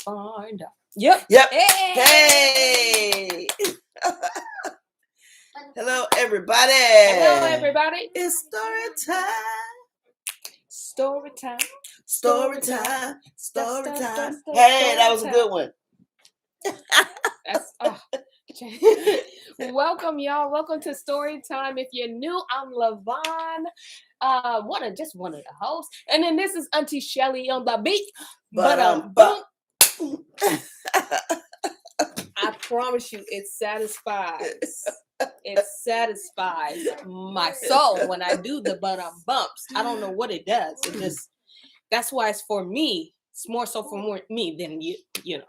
find out. Yep. Hey. Hello, everybody. Hello, everybody. It's story time. Story time. Story time. Story time. Hey, that was a good one. Welcome, y'all. Welcome to Story Time. If you're new, I'm LaVon. Just one of the hosts. And then this is Auntie Shelly on the beat. But I promise you, it satisfies. It satisfies my soul when I do the bumps. I don't know what it does. It just, that's why it's for me. It's more so for me than you know.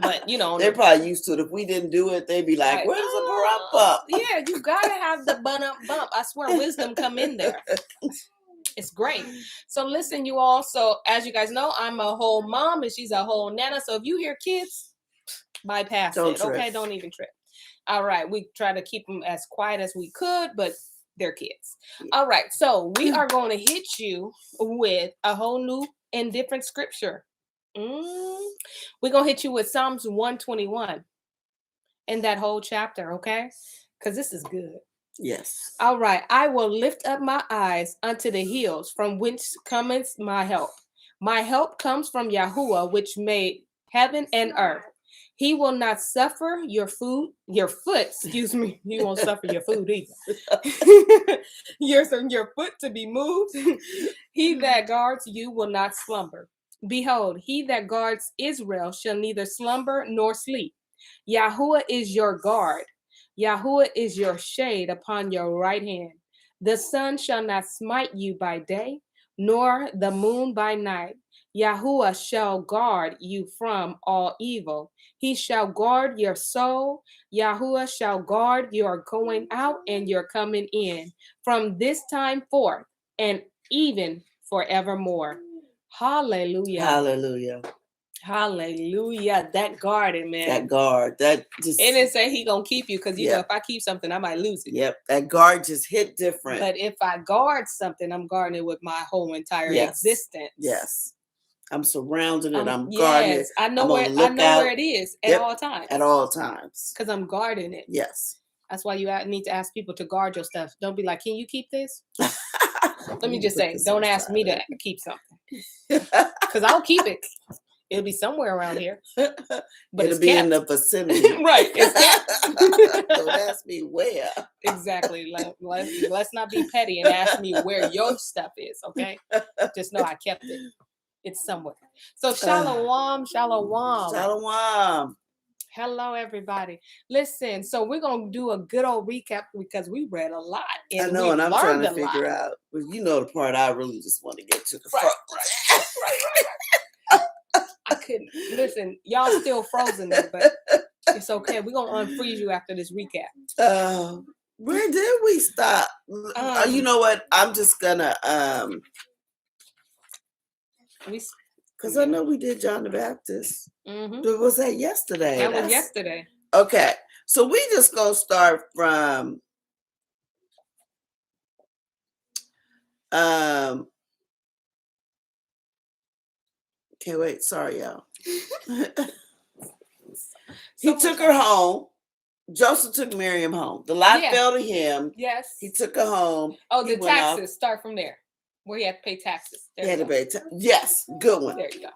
But they're probably used to it. If we didn't do it, they'd be like, right. Where's the bump? Yeah, you gotta have the bump. I swear wisdom come in there. It's great. So listen, you all. So as you guys know, I'm a whole mom and she's a whole nana. So if you hear kids, bypass it. Trip. Okay, don't even trip. All right, we try to keep them as quiet as we could, but they're kids. All right, so we are going to hit you with a whole new and different scripture. We're going to hit you with Psalms 121 in that whole chapter, okay? Because this is good. Yes. All right. I will lift up my eyes unto the hills from whence cometh my help. My help comes from Yahuwah, which made heaven and earth. He will not suffer your foot, you won't suffer your food either. your foot to be moved. He that guards you will not slumber. Behold, he that guards Israel shall neither slumber nor sleep. Yahuwah is your guard. Yahuwah is your shade upon your right hand. The sun shall not smite you by day, nor the moon by night. Yahuwah shall guard you from all evil. He shall guard your soul. Yahuwah shall guard your going out and your coming in from this time forth and even forevermore. Hallelujah. Hallelujah. Hallelujah. That guarding, man. That guard. That just. It didn't say he gonna keep you because you know if I keep something, I might lose it. Yep. That guard just hit different. But if I guard something, I'm guarding it with my whole entire existence. Yes. I'm surrounding it. I'm guarding it. I know where it is at all times. At all times. Because I'm guarding it. Yes. That's why you need to ask people to guard your stuff. Don't be like, can you keep this? Let me just say, don't ask me to keep something. Because I'll keep it. It'll be somewhere around here. But it'll be kept in the vicinity. Right. It's kept. Don't ask me where. Exactly. Let's not be petty and ask me where your stuff is, okay? Just know I kept it. It's somewhere. So shalom. Shalom. Hello, everybody. Listen, so we're going to do a good old recap because we read a lot. I know, and I'm trying to figure out. Well, you know the part I really just want to get to. Right. I couldn't. Listen, y'all still frozen there, but it's okay. We're going to unfreeze you after this recap. Where did we stop? You know what? I'm just going to... Because I know we did John the Baptist. Mm-hmm. Was that yesterday? That was yesterday. Okay. So we just going to start from... Okay, wait. Sorry, y'all. He took her home. Joseph took Miriam home. The lot fell to him. Yes. He took her home. Oh, the taxes start from there. Where he had to pay taxes. He had to pay yes, good one. There you go.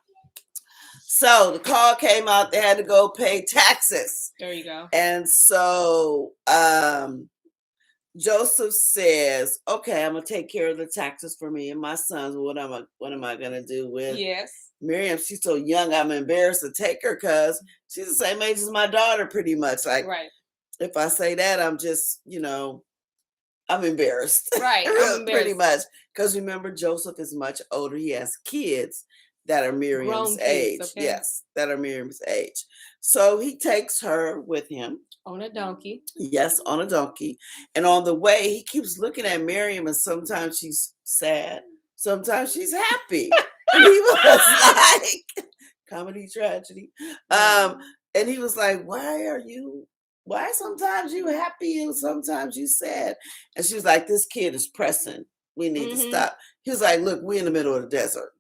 So the call came out. They had to go pay taxes. There you go. And so Joseph says, "Okay, I'm gonna take care of the taxes for me and my sons. What am I gonna do with Miriam? She's so young. I'm embarrassed to take her because she's the same age as my daughter, pretty much. Like, if I say that, I'm just, I'm embarrassed. Right. Pretty much. Because remember, Joseph is much older. He has kids that are Miriam's age. Okay? Yes, that are Miriam's age. So he takes her with him. On a donkey. Yes, on a donkey. And on the way, he keeps looking at Miriam, and sometimes she's sad. Sometimes she's happy. And he was like, comedy, tragedy. And he was like, why sometimes you happy and sometimes you sad? And she was like, this kid is pressing. We need to stop. He was like, look, we're in the middle of the desert.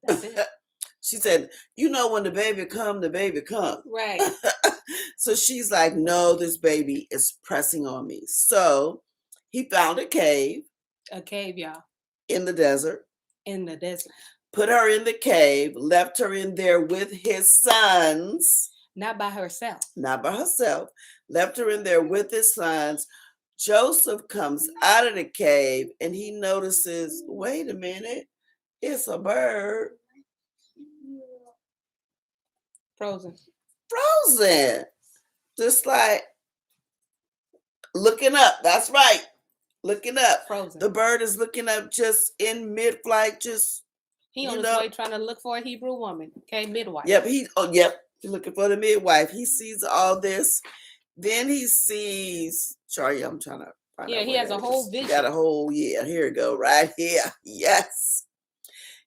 She said, you know, when the baby come, the baby come. Right. So she's like, no, this baby is pressing on me. So he found a cave A cave, y'all. in the desert, In the desert. put her in the cave, left her in there with his sons. Not by herself. Not by herself. Left her in there with his sons. Joseph comes out of the cave and he notices, wait a minute, it's a bird. Frozen. Frozen. Just like looking up. That's right. Looking up. Frozen. The bird is looking up just in mid-flight, just he on his way trying to look for a Hebrew woman. Okay, midwife. Yep, he's looking for the midwife. He sees all this. Then he sees, sorry, I'm trying to find out. Yeah, he has a whole vision. Got a whole, here we go, right here. Yes.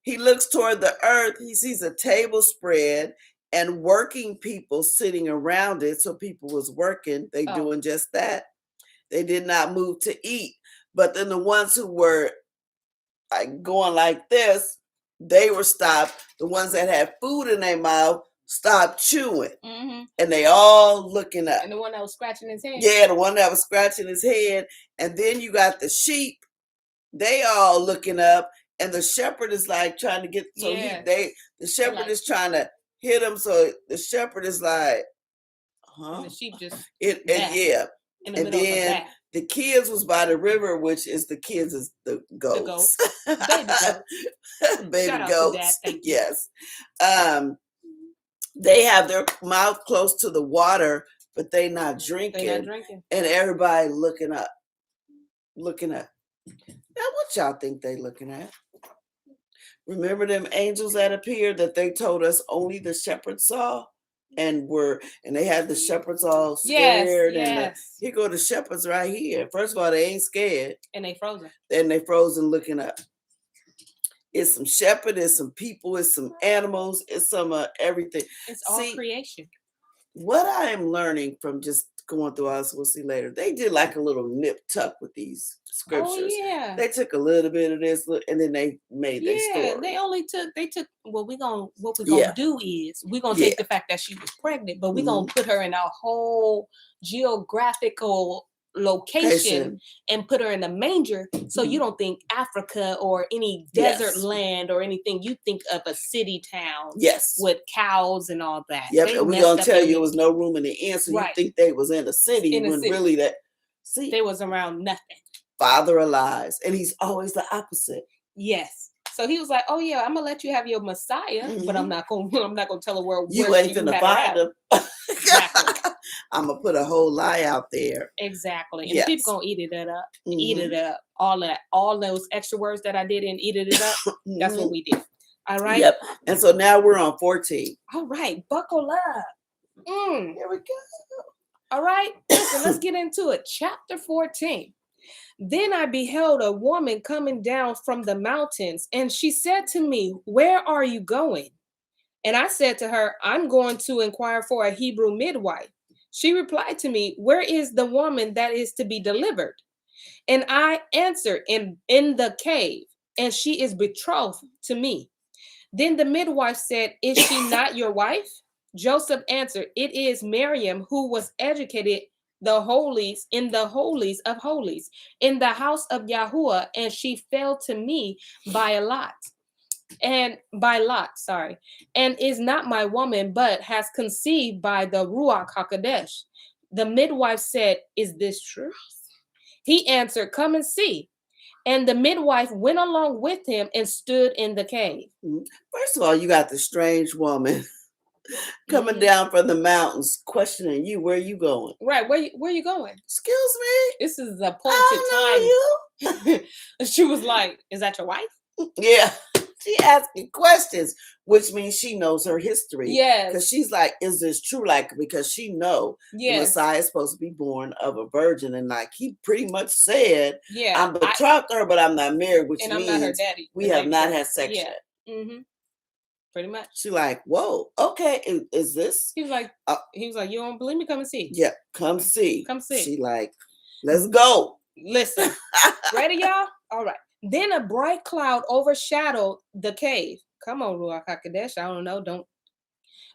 He looks toward the earth. He sees a table spread and working people sitting around it. So people was working. They doing just that. They did not move to eat. But then the ones who were like going like this, they were stopped. The ones that had food in their mouth stopped chewing. Mm-hmm. And they all looking up. And the one that was scratching his head. Yeah, the one that was scratching his head. And then you got the sheep. They all looking up. And the shepherd is like trying to get, so the shepherd is trying to hit him. So the shepherd is like, and the sheep just and then the kids was by the river, which is the kids is the goats. Baby goats. Baby goats. Yes. They have their mouth close to the water, but they not drinking. They not drinking. And everybody looking up. Looking up. Now what y'all think they looking at? Remember them angels that appeared that they told us only the shepherds saw? And they had the shepherds all scared. Yes. And here go the shepherds right here. First of all, they ain't scared. And they frozen. And they frozen looking up. It's some shepherd, it's some people, it's some animals, it's some everything. It's all creation. What I am learning from just going through all this, we'll see later. They did like a little nip tuck with these scriptures. Oh, yeah. They took a little bit of this and then they made their story. They took what we're gonna do is we're gonna take the fact that she was pregnant, but we're gonna put her in a whole geographical location and put her in a manger, so you don't think Africa or any desert land or anything. You think of a city town, with cows and all that. Yep, and we're gonna tell you there was no room in the inn, so you think they was in a city when really they was around nothing. Father of lies, and he's always the opposite. Yes. So he was like, "Oh yeah, I'm gonna let you have your Messiah, but I'm not gonna tell the world you ain't gonna find him." Exactly. I'm gonna put a whole lie out there. Exactly, and people gonna eat it up, eat it up. All those extra words that I did and eat it up. That's what we did. All right. Yep. And so now we're on 14. All right, buckle up. Here we go. All right, listen, let's get into it. Chapter 14. Then I beheld a woman coming down from the mountains, and she said to me, "Where are you going?" And I said to her, "I'm going to inquire for a Hebrew midwife." She replied to me, "Where is the woman that is to be delivered?" And I answered, in the cave, and she is betrothed to me. Then the midwife said, "Is she not your wife?" Joseph answered, "It is Miriam, who was educated the holies in the holies of holies in the house of Yahuwah, and she fell to me by lot, and is not my woman, but has conceived by the Ruach HaKodesh." The midwife said, "Is this true?" He answered, "Come and see." And the midwife went along with him and stood in the cave. First of all, you got the strange woman coming down from the mountains, questioning you, where are you going? Right, where you going? Excuse me? This is the appointed time. And she was like, "Is that your wife?" Yeah. She asking questions, which means she knows her history. Yes. Because she's like, is this true? Like, because she know the Messiah is supposed to be born of a virgin. And like, he pretty much said, I'm betrothed to her, but I'm not married, which means I'm not her daddy. We have not had sex yet. Mm-hmm. Pretty much. She like, whoa, okay, is this? He was like, "You don't believe me? Come and see." Yeah, come see. Come see. She like, let's go. Listen. Ready, y'all? All right. Then a bright cloud overshadowed the cave, Come on, Ruach HaKodesh. I don't know. Don't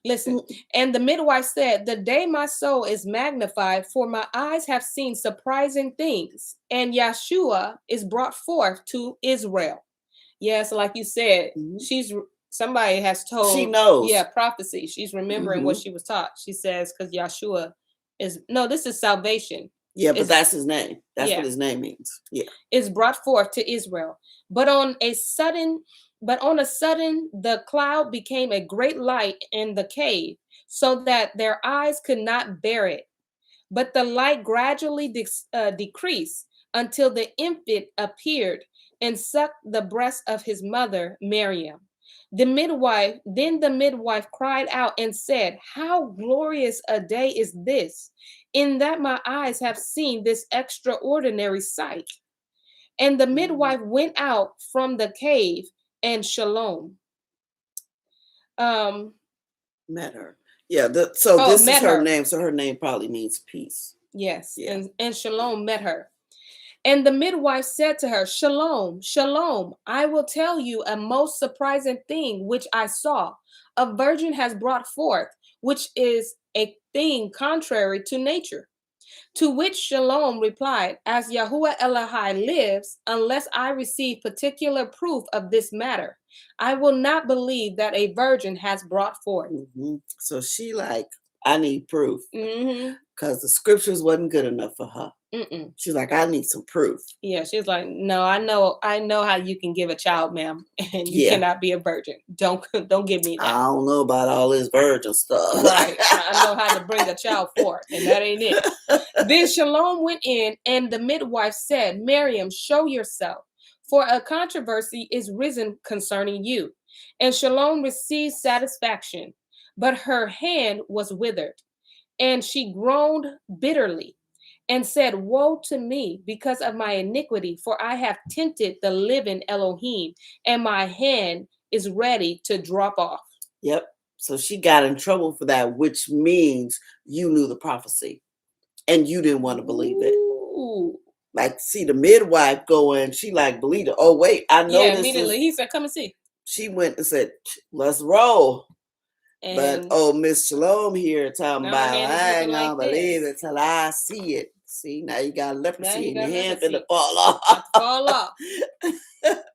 listen. And the midwife said, the day my soul is magnified, for my eyes have seen surprising things, and Yeshua is brought forth to Israel. Yes, like you said, somebody has told. She knows. Yeah, prophecy. She's remembering what she was taught. She says, because Yeshua this is salvation. Yeah, but that's his name. That's what his name means. Yeah. Is brought forth to Israel. But on a sudden, the cloud became a great light in the cave, so that their eyes could not bear it. But the light gradually decreased until the infant appeared and sucked the breast of his mother, Miriam. Then the midwife cried out and said, how glorious a day is this, in that my eyes have seen this extraordinary sight. And the midwife went out from the cave, and Shalom met her. Yeah, this is her name, so her name probably means peace. Yes, yeah. And Shalom met her. And the midwife said to her, Shalom, Shalom, I will tell you a most surprising thing which I saw. A virgin has brought forth, which is a thing contrary to nature. To which Shalom replied, as Yahuwah Elohai lives, unless I receive particular proof of this matter, I will not believe that a virgin has brought forth. So she like, I need proof. Because the scriptures wasn't good enough for her. She's like, I need some proof. Yeah, she's like, no, I know how you can give a child, ma'am, and you cannot be a virgin. Don't give me that. I don't know about all this virgin stuff. Right. I know how to bring a child forth, and that ain't it. Then Shalom went in, and the midwife said, Miriam, show yourself, for a controversy is risen concerning you. And Shalom received satisfaction, but her hand was withered, and she groaned bitterly, and said, woe to me because of my iniquity, for I have tempted the living Elohim, and my hand is ready to drop off. Yep. So she got in trouble for that, which means you knew the prophecy and you didn't want to believe it. Ooh. Like, see the midwife going, she like believed it. Oh, wait, I know this. Immediately he said, come and see. She went and said, let's roll. And but Miss Shalom here talking about, I ain't gonna believe it till I see it. See, now you got leprosy in your hand finna fall off. Fall off.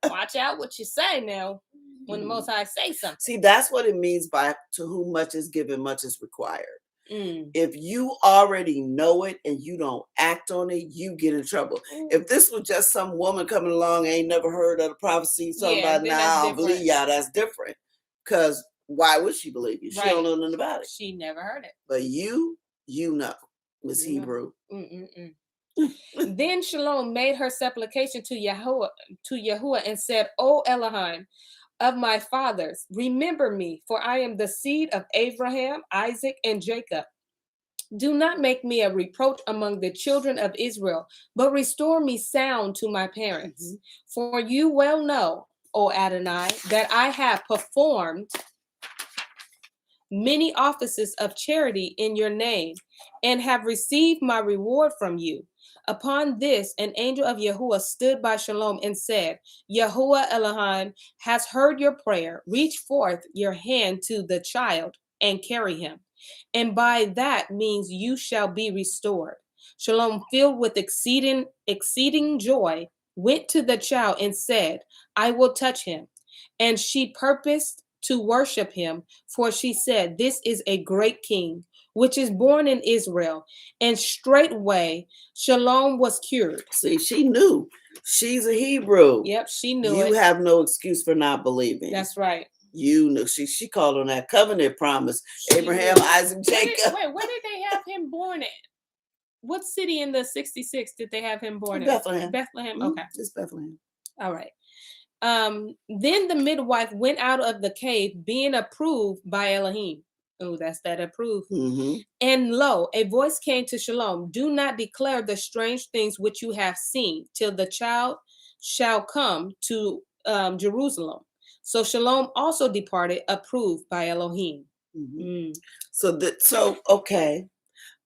Watch out what you say now when the Most High say something. See, that's what it means by to whom much is given, much is required. If you already know it and you don't act on it, you get in trouble. If this was just some woman coming along, ain't never heard of the prophecy, something about now, I don't believe y'all, that's different. Because why would she believe you? She don't know nothing about it. She never heard it. But you know, Miss Hebrew. Then Shalom made her supplication to Yahuwah and said, O Elohim of my fathers, remember me, for I am the seed of Abraham, Isaac, and Jacob. Do not make me a reproach among the children of Israel, but restore me sound to my parents. For you well know, O Adonai, that I have performed many offices of charity in your name, and have received my reward from you. Upon this, an angel of Yahuwah stood by Shalom and said, Yahuwah Elohim has heard your prayer. Reach forth your hand to the child and carry him. And by that means you shall be restored. Shalom, filled with exceeding joy, went to the child and said, I will touch him. And she purposed to worship him, for she said, this is a great king, which is born in Israel. And straightway Shalom was cured. See, she knew. She's a Hebrew. Yep, she knew You have no excuse for not believing. That's right. You knew. She called on that covenant promise. Abraham, Isaac, Jacob. Where did they have him born at? What city in the 66 did they have him born Bethlehem. at? Bethlehem. Okay. It's Bethlehem. All right. Then the midwife went out of the cave, being approved by Elohim. Oh, that's that approved. And lo, a voice came to Shalom, do not declare the strange things which you have seen, till the child shall come to Jerusalem. So Shalom also departed, approved by Elohim. So okay.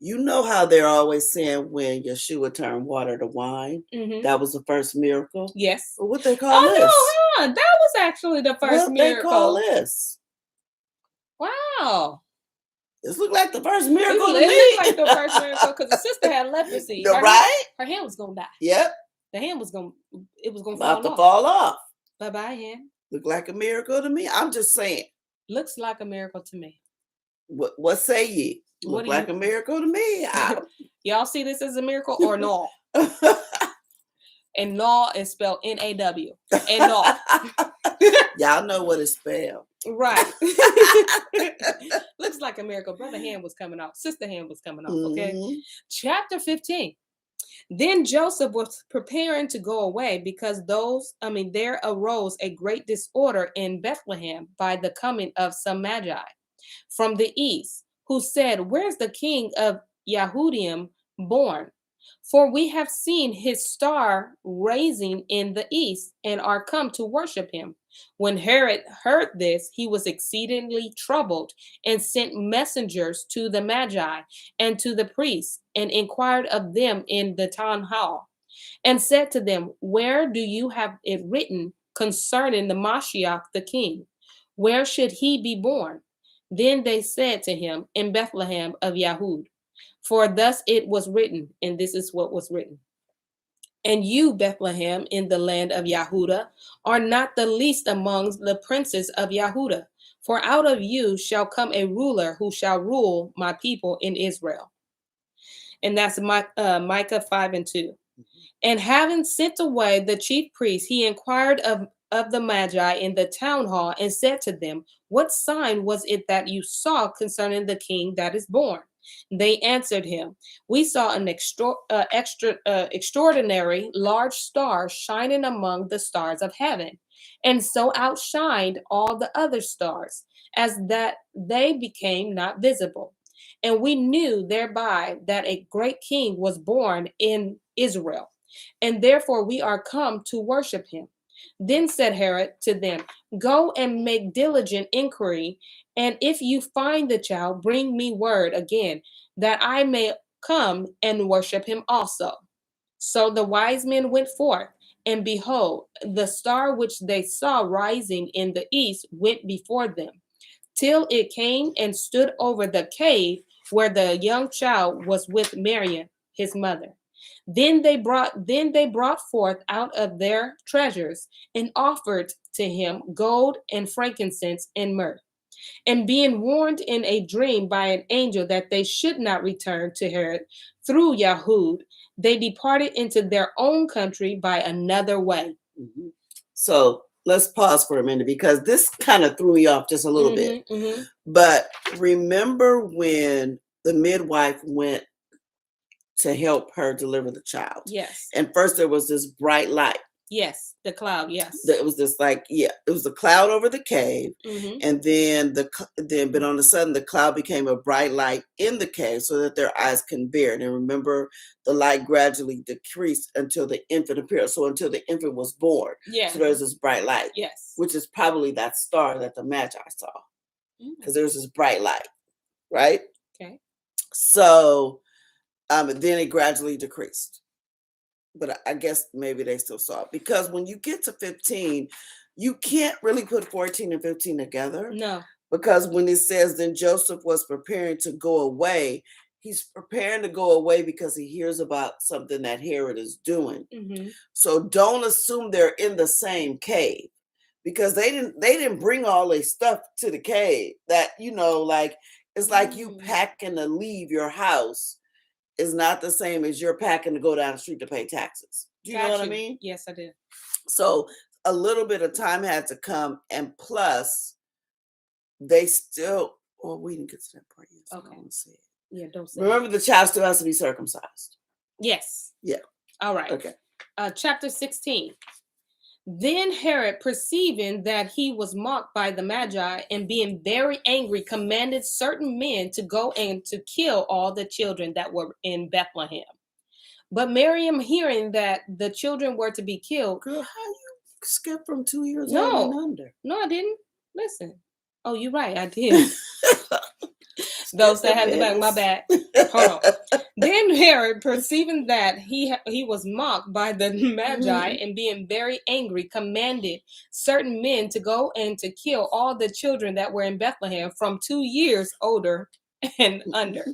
You know how they're always saying when Yeshua turned water to wine? That was the first miracle? Yes. What they call this? No, that was actually the first What they call miracle. this? Wow. This look like the first miracle to It me. looked like the first miracle because the sister had leprosy. Right? Her hand was gonna die. Yep. The hand was gonna About to fall off. fall off. Bye-bye, hand. Look like a miracle to me. I'm just saying. Looks like a miracle to me. What say ye? What Look do like you- a miracle to me. Y'all see this as a miracle or no? And no is spelled N-A-W. And no. Y'all know what it's spelled. Right. Looks like a miracle. Brother hand was coming off. Sister hand was coming off. Okay. Mhm. Chapter 15. Then Joseph was preparing to go away because there arose a great disorder in Bethlehem by the coming of some magi from the east, who said, "Where's the king of Yahudim born? For we have seen his star rising in the east and are come to worship him." When Herod heard this, he was exceedingly troubled and sent messengers to the Magi and to the priests and inquired of them in the town hall and said to them, "Where do you have it written concerning the Mashiach the king? Where should he be born?" Then they said to him, "In Bethlehem of Yahud. For thus it was written," and this is what was written. "And you, Bethlehem, in the land of Yahudah, are not the least among the princes of Yahudah, for out of you shall come a ruler who shall rule my people in Israel." And that's Micah 5:2. And having sent away the chief priests, he inquired of the Magi in the town hall and said to them, "What sign was it that you saw concerning the king that is born?" They answered him, "We saw an extraordinary large star shining among the stars of heaven, and so outshined all the other stars, as that they became not visible. And we knew thereby that a great king was born in Israel, and therefore we are come to worship him." Then said Herod to them, "Go and make diligent inquiry, and if you find the child, bring me word again, that I may come and worship him also." So the wise men went forth, and behold, the star which they saw rising in the east went before them, till it came and stood over the cave where the young child was with Mary, his mother. Then they brought forth out of their treasures and offered to him gold and frankincense and myrrh. And being warned in a dream by an angel that they should not return to Herod through Yahud, they departed into their own country by another way. Mm-hmm. So let's pause for a minute because this kind of threw me off just a little bit. Mm-hmm. But remember when the midwife went to help her deliver the child? Yes. And first there was this bright light. Yes, the cloud. Yes. It was this it was a cloud over the cave, Mm-hmm. and then but on the sudden the cloud became a bright light in the cave, so that their eyes can bear it. And remember, the light gradually decreased until the infant appeared. So until the infant was born, Yeah. so there's this bright light. Yes. Which is probably that star that the Magi saw, because there's this bright light, right? Okay. So, then it gradually decreased. But I guess maybe they still saw it, because when you get to 15, you can't really put 14 and 15 together. No. Because when it says, then Joseph was preparing to go away, he's preparing to go away because he hears about something that Herod is doing. Mm-hmm. So don't assume they're in the same cave, because they didn't bring all their stuff to the cave. That, it's like you packing to leave your house is not the same as you're packing to go down the street to pay taxes. Do you know what I mean? Yes, I do. So a little bit of time had to come, and plus they still, we didn't get to that part yet. So okay. I don't say it. Yeah, don't say Remember, the child still has to be circumcised. Yes. Yeah. All right. Okay. Chapter 16. Then Herod, perceiving that he was mocked by the Magi, and being very angry, commanded certain men to go and to kill all the children that were in Bethlehem. But Miriam, hearing that the children were to be killed... Girl, how you skip from 2 years old and under? No, I didn't. Listen. Oh, you're right. I did. Those that had the back, my bad. Hold on. Then Herod, perceiving that he was mocked by the Magi, and being very angry, commanded certain men to go and to kill all the children that were in Bethlehem from 2 years older and under.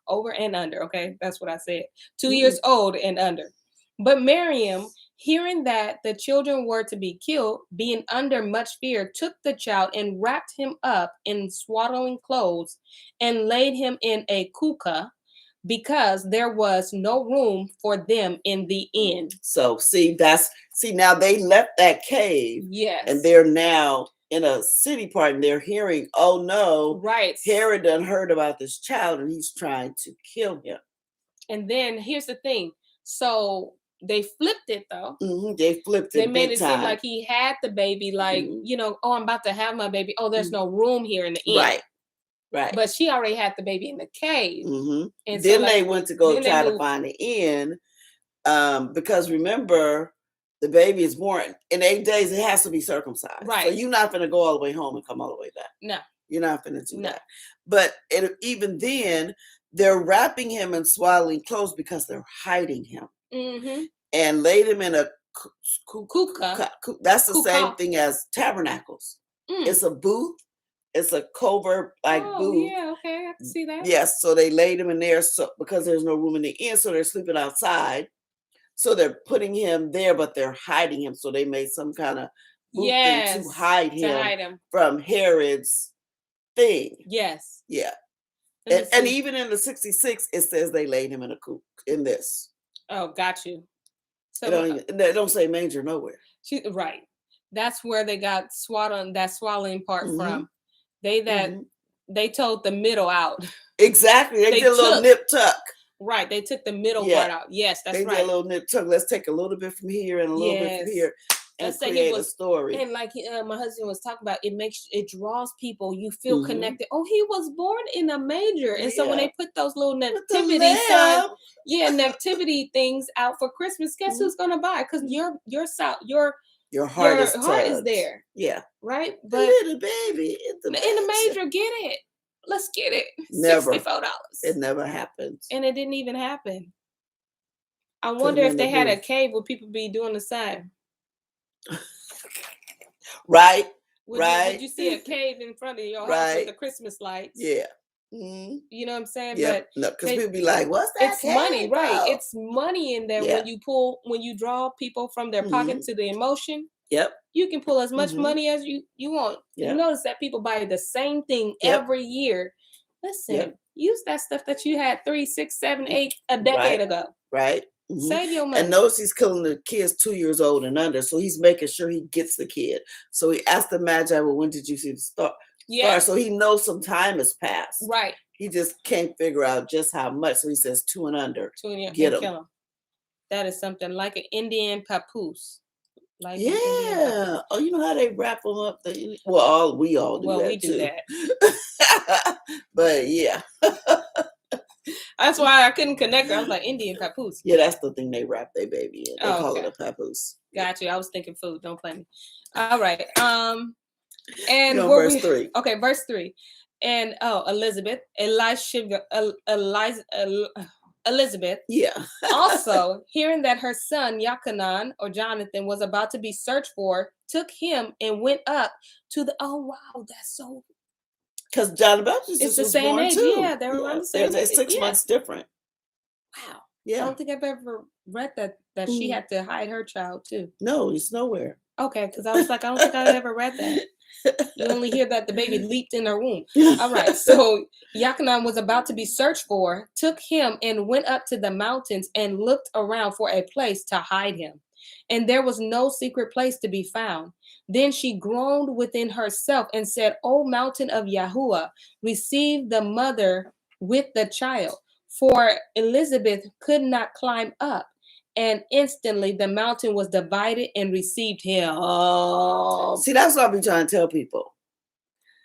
Over and under, okay? That's what I said. 2 years old and under. But Miriam, hearing that the children were to be killed, being under much fear, took the child and wrapped him up in swaddling clothes and laid him in a kuka, because there was no room for them in the inn. So now they left that cave. Yes. And they're now in a city part, and they're hearing, oh no, right, Herod done heard about this child and he's trying to kill him. And then here's the thing. So they flipped it though. They flipped it. They made it seem like he had the baby, like, oh, I'm about to have my baby. Oh, there's no room here in the inn. Right. But she already had the baby in the cave. And then they went to go try to find the inn, because remember, the baby is born in 8 days. It has to be circumcised. Right. So you're not going to go all the way home and come all the way back. No. You're not going to do that. But even then, they're wrapping him in swaddling clothes because they're hiding him. And laid him in a kuka. That's the same thing as tabernacles. It's a booth. It's a covert booth. Yeah, okay, I can see that. Yes, so they laid him in there because there's no room in the inn, so they're sleeping outside. So they're putting him there, but they're hiding him. So they made some kind of booth thing to hide him from Herod's thing. Yes. Yeah. And even in the 66, it says they laid him in a coop in this. Oh, got you. So they don't say manger nowhere. Right. That's where they got that swallowing part from. They told the middle out. Exactly. They did a little nip tuck. Right. They took the middle part out. Yes, that's right. They did a little nip tuck. Let's take a little bit from here and a little bit from here. And create a story. And like my husband was talking about, it draws people. You feel connected. Oh, he was born in a manger. And so when they put those little nativity nativity things out for Christmas, guess who's gonna buy? Because your heart is there. Yeah. Right? But the little baby in the manger, get it. Let's get it. Never. $64. It never happened. And it didn't even happen. I wonder if they had a cave, would people be doing the same? Right. Would you see a cave in front of your house with the Christmas lights? Yeah. You know what I'm saying? Yeah. But because people be like, "What's that?" It's money, right? It's money in there when you draw people from their pocket to the emotion. Yep. You can pull as much money as you want. Yep. You notice that people buy the same thing every year. Listen, use that stuff that you had 3, 6, 7, 8 a decade ago. Right. Save your money. And notice he's killing the kids 2 years old and under. So he's making sure he gets the kid. So he asked the Magi, well, when did you see the star? Yeah. So he knows some time has passed. Right. He just can't figure out just how much. So he says 2 and under. 2 and get him. Kill him. That is something like an Indian papoose. Like yeah. Oh, you know how they wrap them up? We all do that. Well, we do that. But yeah. That's why I couldn't connect. I was like, Indian papoose. Yeah, that's the thing they wrap their baby in. They call it a papoose. Got you. I was thinking food. Don't play me. All right. And verse 3. Okay, verse 3. And Elizabeth. Yeah. Also, hearing that her son Yachanan or Jonathan was about to be searched for, took him and went up to the. Oh wow, that's so. Because John the Baptist is the was same born age. too. Yeah, they were around the same They're age. 6 months different. Wow. Yeah. I don't think I've ever read that she had to hide her child too. No, it's nowhere. Okay, because I was like, I don't think I ever read that. You only hear that the baby leaped in her womb. All right. So Yachanan was about to be searched for, took him and went up to the mountains and looked around for a place to hide him. And there was no secret place to be found. Then she groaned within herself and said, O mountain of Yahuwah, receive the mother with the child. For Elizabeth could not climb up. And instantly the mountain was divided and received him. See, that's what I've been trying to tell people.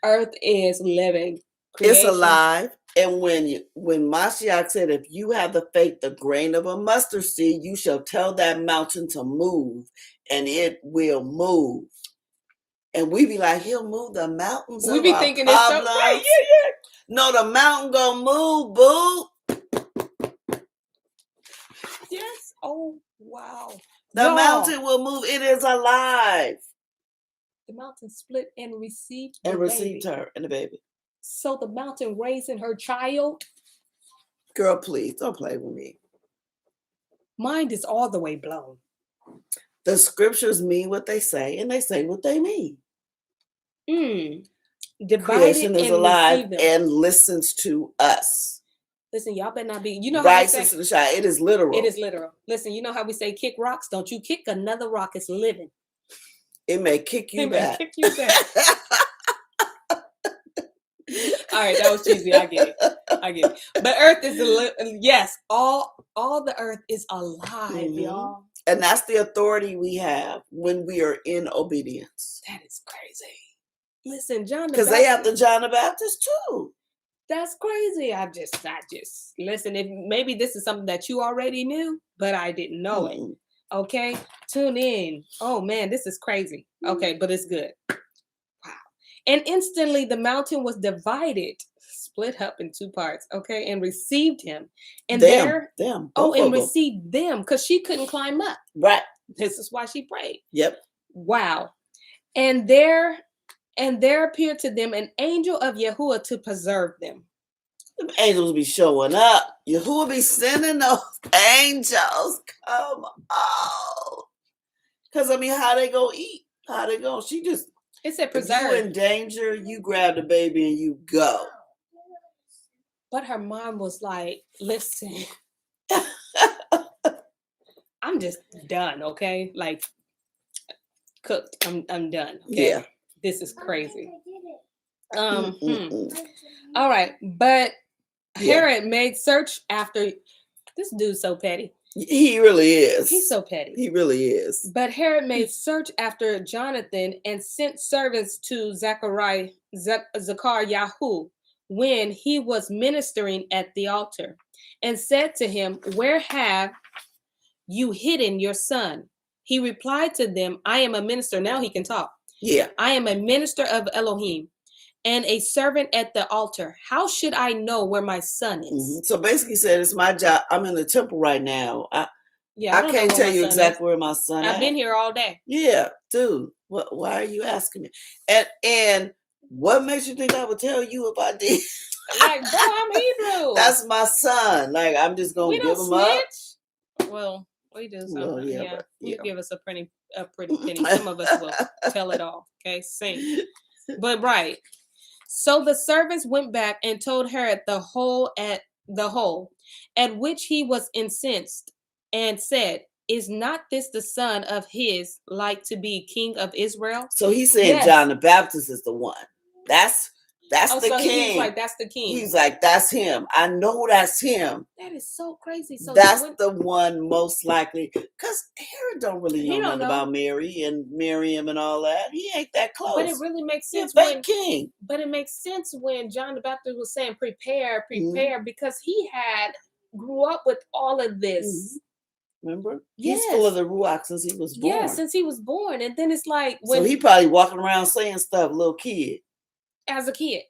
Earth is living. Creation. It's alive. And when Mashiach said, if you have the faith, the grain of a mustard seed, you shall tell that mountain to move, and it will move. And we be like, he'll move the mountains. We be thinking it's so right. Yeah. No, the mountain gonna move, boo. Yes. Oh, wow. The Y'all, mountain will move. It is alive. the mountain split and received the And received baby. her and the baby. So the mountain raising her child. Girl, please don't play with me. Mind is all the way blown. The scriptures mean what they say, and they say what they mean. Divided Creation is and alive received them. and listens to us. Listen, y'all better not be. You know how Right, we say Sister Lashai, it is literal. it is literal. Listen, you know how we say kick rocks? Don't you kick another rock? It's living. It may kick you It back. may kick you back. All right, that was cheesy. I get it. But Earth is yes. All the Earth is alive, y'all. And that's the authority we have when we are in obedience. That is crazy. Listen, John the Because they have the John the Baptist too. That's crazy. I just listen. If maybe this is something that you already knew, but I didn't know it. Okay, tune in. Oh man, this is crazy. Okay, but it's good. Wow. And instantly the mountain was divided, split up in two parts. Okay, and received him. And them. And received them because she couldn't climb up. Right. This is why she prayed. Yep. Wow. And there appeared to them an angel of Yahuwah to preserve them. The angels be showing up. Yahuwah be sending those angels. Come on. Because, I mean, how they go eat? How they go? She just, it said preserve. If you in danger, you grab the baby and you go. But her mom was like, listen, I'm just done, okay? Like, cooked. I'm done. Okay? Yeah. This is crazy. All right. But Herod made search after this dude's so petty. He really is. He's so petty. He really is. But Herod made search after Jonathan and sent servants to Zechariah when he was ministering at the altar and said to him, where have you hidden your son? He replied to them, I am a minister. Now he can talk. Yeah. I am a minister of Elohim and a servant at the altar. How should I know where my son is? So basically said, it's my job. I'm in the temple right now. I can't tell you exactly where my son is. I've been here all day. Yeah, dude. Why are you asking me? And what makes you think I would tell you if I did? Like, bro, I'm Hebrew. That's my son. Like, I'm just gonna give him up. Well, we do something. Well, yeah. You give us a pretty penny. Some of us will tell it all. Okay, sing. But right. So the servants went back and told Herod the whole, at which he was incensed and said, is not this the son of his like to be king of Israel? So he's saying John the Baptist is the one. That's the king. He's like, that's the king. He's like, that's him. I know that's him. That is so crazy. So that's the one most likely. Because Herod don't really know nothing about Mary and Miriam and all that. He ain't that close. But it really makes sense king. But it makes sense when John the Baptist was saying, prepare, because he grew up with all of this. Remember? Yes. He's full of the Ruach since he was born. Yeah, since he was born. And then it's like so he probably walking around saying stuff, little kid. As a kid.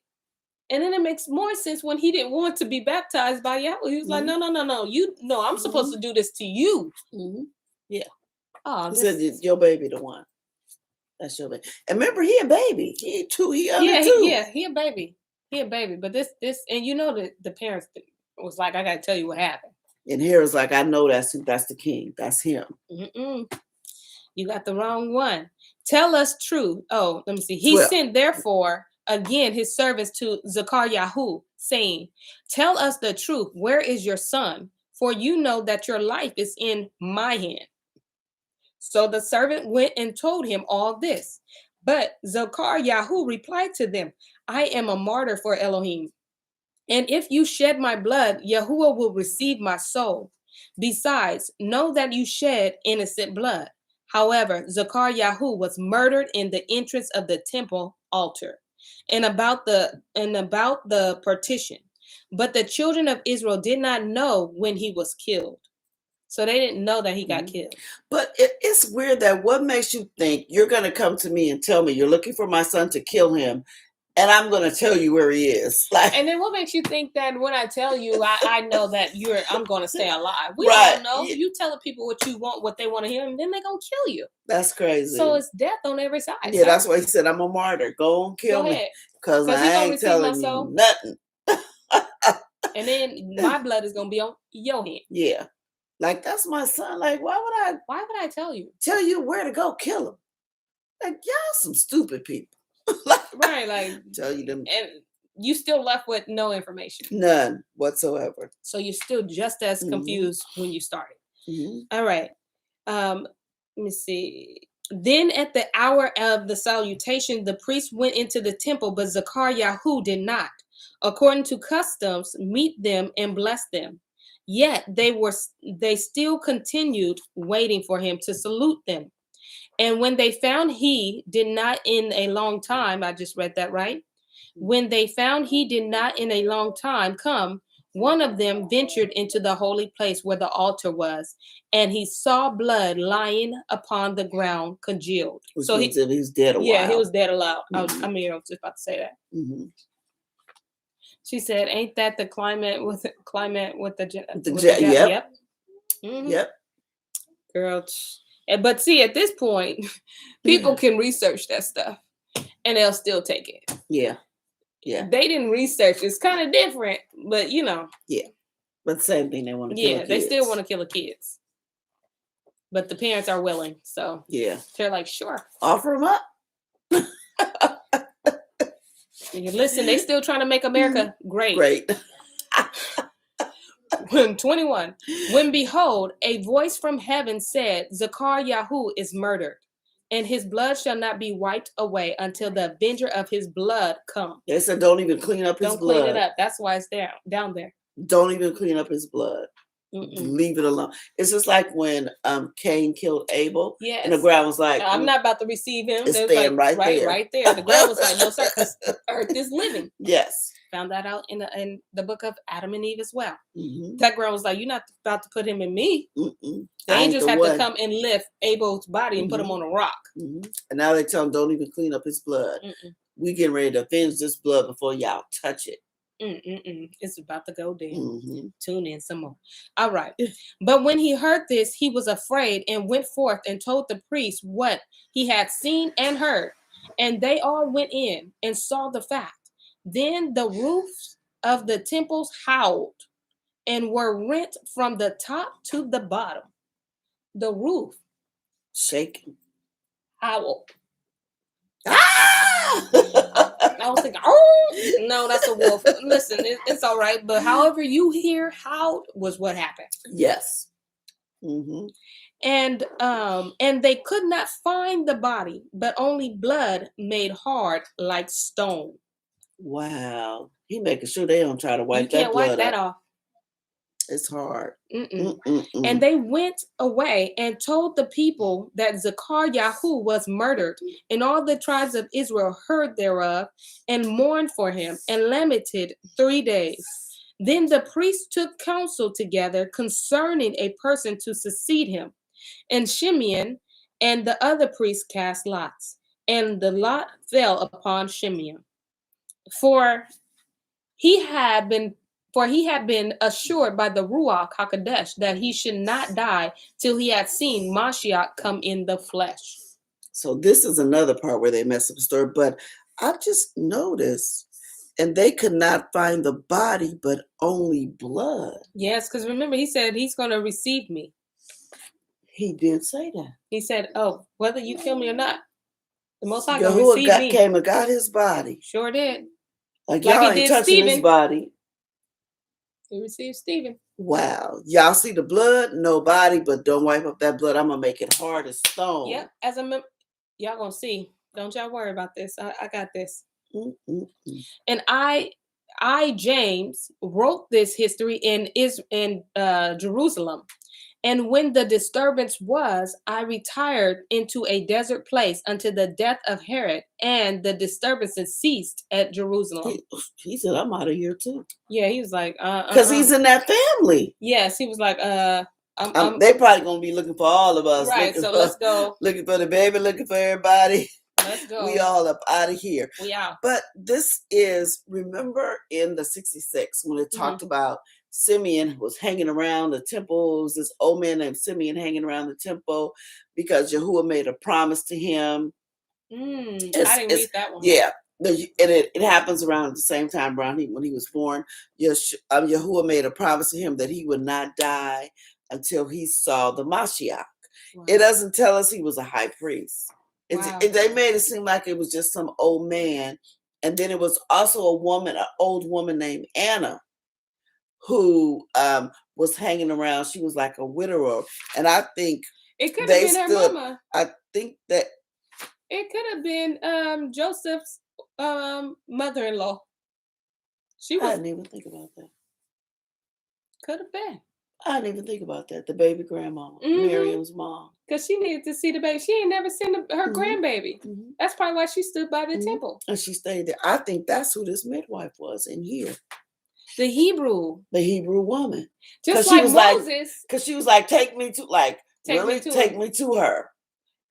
And then it makes more sense when he didn't want to be baptized by Yahweh. He was like, no. I'm supposed to do this to you. Yeah. Oh, he said, your baby the one. That's your baby. And remember, he a baby. He two. He under two. He a baby. But this, and you know that the parents was like, I got to tell you what happened. And Herod's like, I know that's the king. That's him. You got the wrong one. Tell us true. Oh, let me see. He sent therefore again his servants to Zechariah, saying, tell us the truth. Where is your son? For you know that your life is in my hand. So the servant went and told him all this. But Zechariah replied to them, I am a martyr for Elohim. And if you shed my blood, Yahuwah will receive my soul. Besides, know that you shed innocent blood. However, Zechariah was murdered in the entrance of the temple altar and about the partition. But the children of Israel did not know when he was killed. So they didn't know that he got killed. But it's weird that what makes you think you're going to come to me and tell me you're looking for my son to kill him, and I'm going to tell you where he is. Like, and then what makes you think that when I tell you, I know that I'm going to stay alive? We right. all know. Yeah. You telling people what you want, what they want to hear, and then they're going to kill you. That's crazy. So it's death on every side. Yeah, sir. that's why he said, I'm a martyr. Go and kill me. Because I ain't telling you nothing. And then my blood is going to be on your hand. Yeah. Like, that's my son. Like, why would I tell you? Tell you where to go kill him? Like, y'all some stupid people. Right, like, tell you them. And you still left with no information. None whatsoever. So you're still just as confused when you started. All right. Let me see. Then at the hour of the salutation, the priest went into the temple, but Zechariah did not, according to customs, meet them and bless them. Yet they still continued waiting for him to salute them. And when they found he did not in a long time, I just read that right. When they found he did not in a long time come, one of them ventured into the holy place where the altar was, and he saw blood lying upon the ground congealed. Which so he's dead a while. Yeah, he was dead alive. I was just about to say that. She said, "Ain't that the climate with the Yep. Yep. Girl, but see, at this point, people can research that stuff, and they'll still take it. Yeah. Yeah. They didn't research. It's kind of different, but you know. Yeah. But same thing, they want to kill the kids. Yeah, they still want to kill the kids. But the parents are willing, so. Yeah. They're like, sure. Offer them up. Listen, they still trying to make America great. Great. 21. When behold, a voice from heaven said, Zechariah is murdered, and his blood shall not be wiped away until the avenger of his blood come. They said, don't even clean up his blood. Don't clean it up. That's why it's down there. Don't even clean up his blood. Leave it alone. It's just like when Cain killed Abel. Yes. And the ground was like, I'm not about to receive him. It's staying like, right there. The ground was like, no, sir, because the earth is living. Yes. Found that out in the book of Adam and Eve as well. That ground was like, you're not about to put him in me. The angels had to come and lift Abel's body and put him on a rock. And now they tell him, don't even clean up his blood. We getting ready to avenge this blood before y'all touch it. It's about to go down. Tune in some more. All right. But when he heard this, he was afraid and went forth and told the priest what he had seen and heard. And they all went in and saw the fact. Then the roofs of the temples howled and were rent from the top to the bottom. The roof shaking. Howled. I was thinking, oh, no, that's a wolf. Listen, it's all right. But however you hear howled was what happened. Yes. And they could not find the body, but only blood made hard like stone. Wow. He making sure they don't try to wipe that blood. You can't wipe that off. It's hard. And they went away and told the people that Zechariah was murdered, and all the tribes of Israel heard thereof and mourned for him and lamented 3 days. Then the priests took counsel together concerning a person to succeed him. And Shimeon and the other priests cast lots, and the lot fell upon Shimeon. For he had been assured by the Ruach HaKodesh that he should not die till he had seen Mashiach come in the flesh. So this is another part where they mess up the story, but I just noticed, and they could not find the body, but only blood. Yes, because remember, he said he's going to receive me. He did say that. He said, oh, whether you kill me or not, the Most High going to receive me. Came and got his body. Sure did. Like y'all ain't touching his body. He received Stephen. Wow. Y'all see the blood? No body, but don't wipe up that blood. I'm going to make it hard as stone. Yep. Y'all going to see. Don't y'all worry about this. I got this. And I, James, wrote this history in Jerusalem. And when the disturbance was, I retired into a desert place until the death of Herod, and the disturbances ceased at Jerusalem. He said, I'm out of here too. Yeah, he was like, because he's in that family. Yes, he was like, they probably gonna be looking for all of us. Right, so let's go. Looking for the baby, looking for everybody. Let's go. We all up out of here. We out. But this is, remember in the 66 when it talked about Simeon was hanging around the temple. It was this old man named Simeon hanging around the temple because Yahuwah made a promise to him. I didn't read that one. Yeah. And it happens around the same time around when he was born. Yahuwah made a promise to him that he would not die until he saw the Mashiach. Wow. It doesn't tell us he was a high priest. They made it seem like it was just some old man. And then it was also an old woman named Anna, who was hanging around. She was like a widower. And I think it could have been her mama. I think that it could have been Joseph's mother-in-law. I didn't even think about that. Could have been. I didn't even think about that. The baby grandma, Miriam's mom. Because she needed to see the baby. She ain't never seen her grandbaby. That's probably why she stood by the temple. And she stayed there. I think that's who this midwife was in here. The Hebrew woman. Just like Moses. Because she was like, take me to her.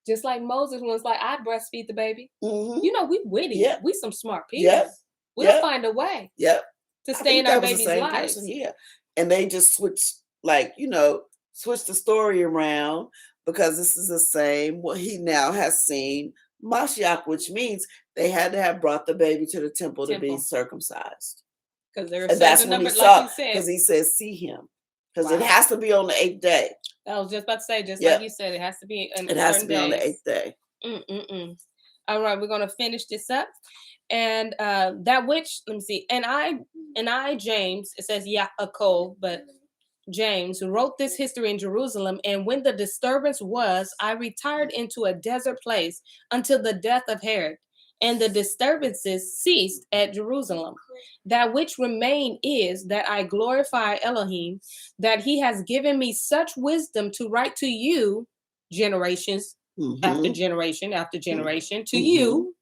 Just like Moses was like, I breastfeed the baby. You know, we witty. Yep. We some smart people. Yep. We'll find a way. Yep. To stay in our baby's lives. Yeah. And they just switched, switch the story around because this is the same. What he now has seen Mashiach, which means they had to have brought the baby to the temple. To be circumcised. Because that's when he saw, because he says, see him. Because it has to be on the 8th day. I was just about to say, like you said, it has to be on the 8th day. All right, we're going to finish this up. And that which, let me see, and I, James, it says Yaakov, but James, who wrote this history in Jerusalem, and when the disturbance was, I retired into a desert place until the death of Herod, and the disturbances ceased at Jerusalem. That which remained is that I glorify Elohim, that he has given me such wisdom to write to you, generations after generation after generation, to you,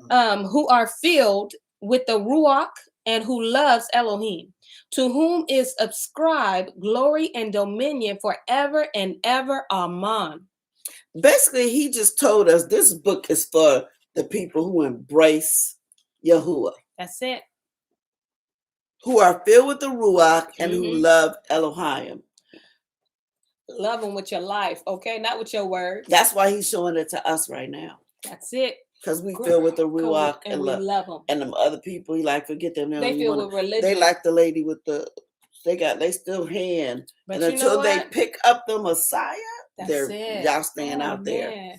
who are filled with the Ruach and who loves Elohim, to whom is ascribed glory and dominion forever and ever. Amen. Basically, he just told us this book is for the people who embrace Yahuwah. That's it. Who are filled with the Ruach and who love Elohim. Love them with your life, okay? Not with your words. That's why he's showing it to us right now. That's it. Because we feel with the Ruach and we love them. And them other people, he like, forget them. They feel with religion. They like the lady with they still hand. But and until they pick up the Messiah, y'all staying out there.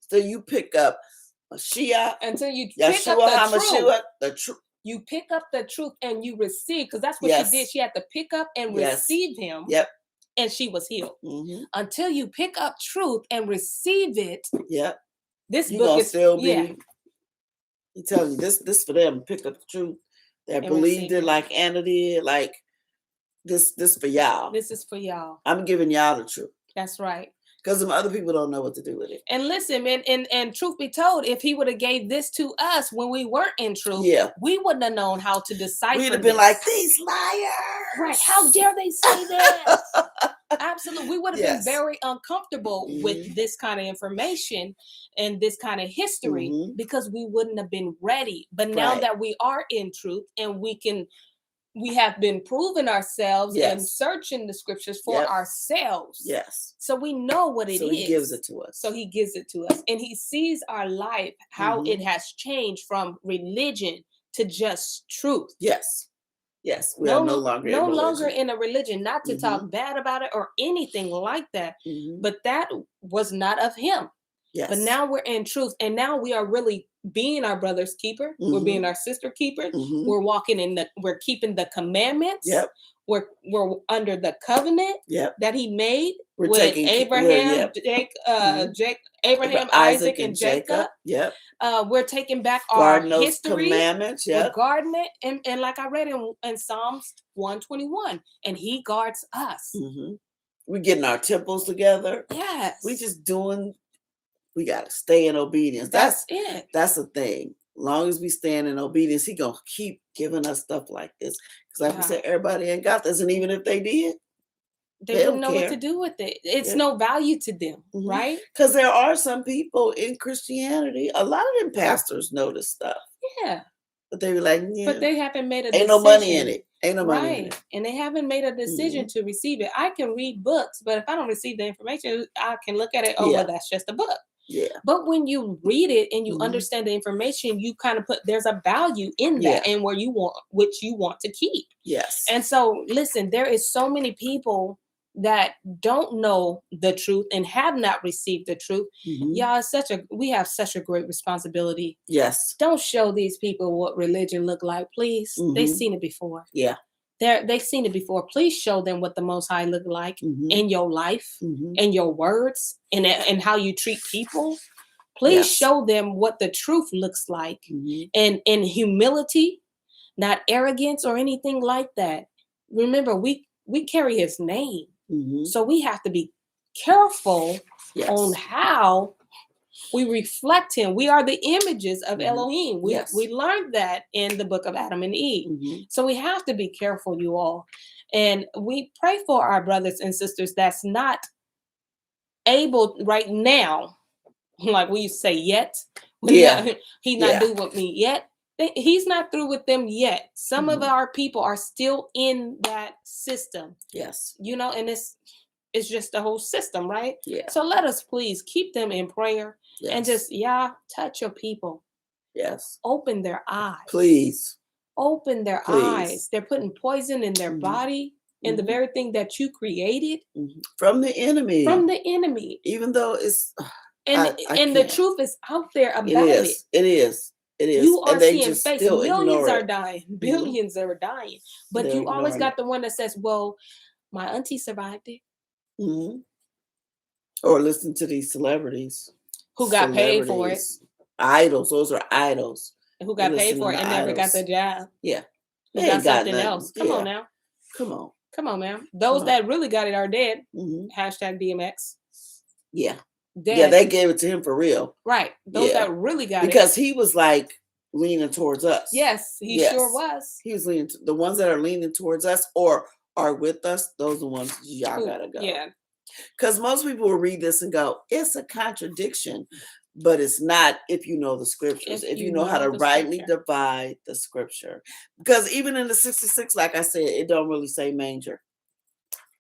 So you pick up Mashiach. Until you pick up the truth. You pick up the truth and you receive, because that's what she did. She had to pick up and receive him. Yep. And she was healed. Until you pick up truth and receive it. Yep. This book is still be. He telling you this for them. Pick up the truth. That believed it like Anna did. Like this for y'all. This is for y'all. I'm giving y'all the truth. That's right. Because some other people don't know what to do with it. And listen, man, and truth be told, if he would have gave this to us when we weren't in truth, we wouldn't have known how to decipher. We'd have been like, these liars. Right. How dare they say this? Absolutely. We would have been very uncomfortable with this kind of information and this kind of history because we wouldn't have been ready. But now that we are in truth and we have been proving ourselves and searching the scriptures for ourselves. Yes. So we know what it is. So he gives it to us. So he gives it to us. And he sees our life, how it has changed from religion to just truth. Yes. Yes. We are no longer in a religion, not to talk bad about it or anything like that. But that was not of him. Yes. But now we're in truth. And now we are really being our brother's keeper. We're being our sister keeper. We're walking we're keeping the commandments. Yep. We're under the covenant that he made with Abraham, Abraham, Isaac, and Jacob. Yep. We're taking back our history. Commandments. We're guarding it. And like I read in Psalms 121, and he guards us. We're getting our temples together. Yes. We just doing. We got to stay in obedience. That's it. That's the thing. As long as we stand in obedience, he going to keep giving us stuff like this. Because like we said, everybody ain't got this. And even if they did, They They wouldn't don't know what to care. do with it. It's Yeah. no value to them, Mhm. right? Because there are some people in Christianity, a lot of them pastors know this stuff. Yeah. But they be like, But yeah, they haven't made a ain't decision. no money in it. Ain't no money in Right. it. And they haven't made a decision Mhm. to receive it. I can read books, but if I don't receive the information, I can look at it, oh, Yeah. well, that's just a book. Yeah. But when you read it and you Mhm. understand the information, you kind of put there's a value in that Yeah. and where you want which you want to keep. Yes. And so listen, there is so many people that don't know the truth and have not received the truth. Mhm. Y'all, we have such a great responsibility. Yes. Don't show these people what religion look like, please. They've Mhm. seen it before. Yeah. They've seen it before. Please show them what the Most High look like Mhm. in your life, Mhm. in your words, and how you treat people. Please Yes. show them what the truth looks like, Mhm. and in humility, not arrogance or anything like that. Remember, we carry His name, Mhm. so we have to be careful on Yes. how we reflect Him. We are the images of Mhm. Elohim. Yes. We learned that in the book of Adam and Eve. Mhm. So we have to be careful, you all. And we pray for our brothers and sisters that's not able right now, like we used to say yet. Yeah. He's not Yeah. through with me yet. He's not through with them yet. Some of Mhm. our people are still in that system, Yes. and it's just the whole system, right? Yeah. So let us please keep them in prayer and Yes. just touch your people. Yes. Open their eyes. Please. Open their Please. eyes. They're putting poison in their Mhm. body, in the Mhm. very thing that you created Mhm. From the enemy. from the enemy. Even though it's And I and the can't. truth is out there It about it. is. It is. It is. You are And they seeing just face. still Millions ignore are it. dying. Mhm. Billions are dying. But They're you always ignoring got the one that says, well, my auntie survived it. Mhm. Or listen to these celebrities. Who got paid for it. Celebrities. Idols. Those are idols. Who They're got paid for listening it to and never got the idols. job. Yeah. Who They got ain't got something nothing. else. Come Yeah. on now. Come on. Come on, man. Those Come on. that really got it are dead. Mhm. Hashtag DMX. Yeah. Dead. Yeah, they gave it to him for real. Right. Those Yeah. that really got it. Because he was like leaning towards us. Yes, he Yes. sure was. He was leaning. The ones that are leaning towards us or are with us, those are the ones y'all gotta go. Yeah. Because most people will read this and go, it's a contradiction. But it's not if you know the scriptures, if you know how to the rightly scripture. divide the scripture. Because even in the 66, like I said, it don't really say manger.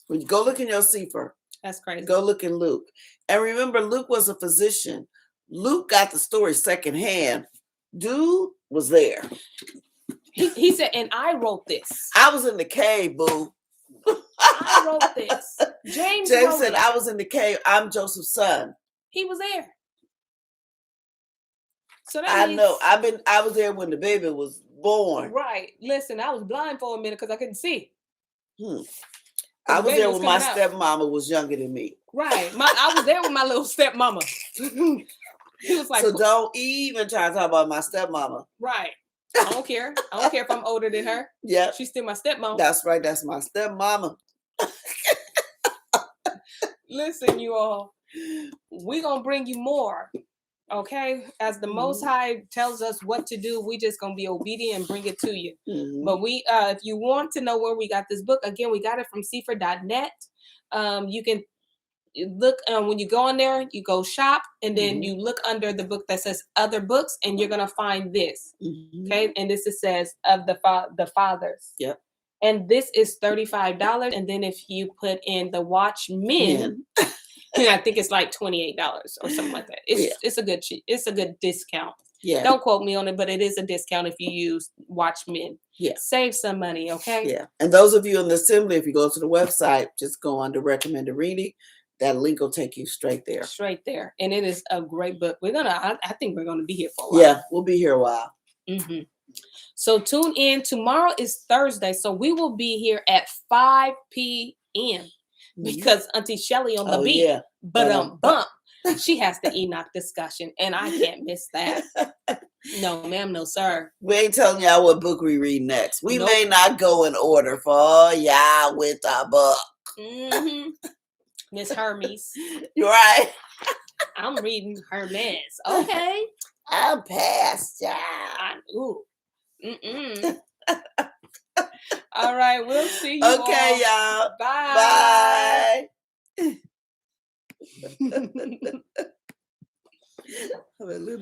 When you go look in your Sefer, That's crazy. go look in Luke. And remember, Luke was a physician. Luke got the story secondhand. Dude was there. He said, and I wrote this. I was in the cave, boo. I wrote this. James wrote said, it. I was in the cave. I'm Joseph's son. He was there. So that I means, know. I was there when the baby was born. Right. Listen, I was blind for a minute because I couldn't see. I was there when my coming out. stepmama was younger than me. Right. I was there with my little stepmama. He was like, so don't even try to talk about my stepmama. Right. I don't care. I don't care if I'm older than her. Yeah. She's still my stepmama. That's right. That's my stepmama. Listen, you all, we're going to bring you more. Okay? As the Most High tells us what to do, we just going to be obedient and bring it to you. Mhm. But we, if you want to know where we got this book, again, we got it from sefer.net. You can look when you go on there, you go shop, and then you look under the book that says other books, and you're gonna find this. Okay, and this says of the fathers. Yep. And this is $35, and then if you put in the Watchmen, I think it's like $28 or something like that. It's a good discount. Yeah. Don't quote me on it, but it is a discount if you use Watchmen. Yeah. Save some money, okay? Yeah. And those of you in the assembly, if you go to the website, just go under recommended reading. That link will take you straight there. Straight there. And it is a great book. I think we're gonna be here for a while. Yeah, we'll be here a while. Mm-hmm. So tune in. Tomorrow is Thursday, so we will be here at 5 p.m. because Auntie Shelly on the beat. Yeah. Bump. She has the Enoch discussion, and I can't miss that. No, ma'am, no, sir. We ain't telling y'all what book we read next. We may not go in order for y'all with our book. Miss Hermes. You're right. I'm reading Hermes. Okay. I'm past y'all. Ooh. All right, we'll see you all. Okay, y'all. Bye. Bye.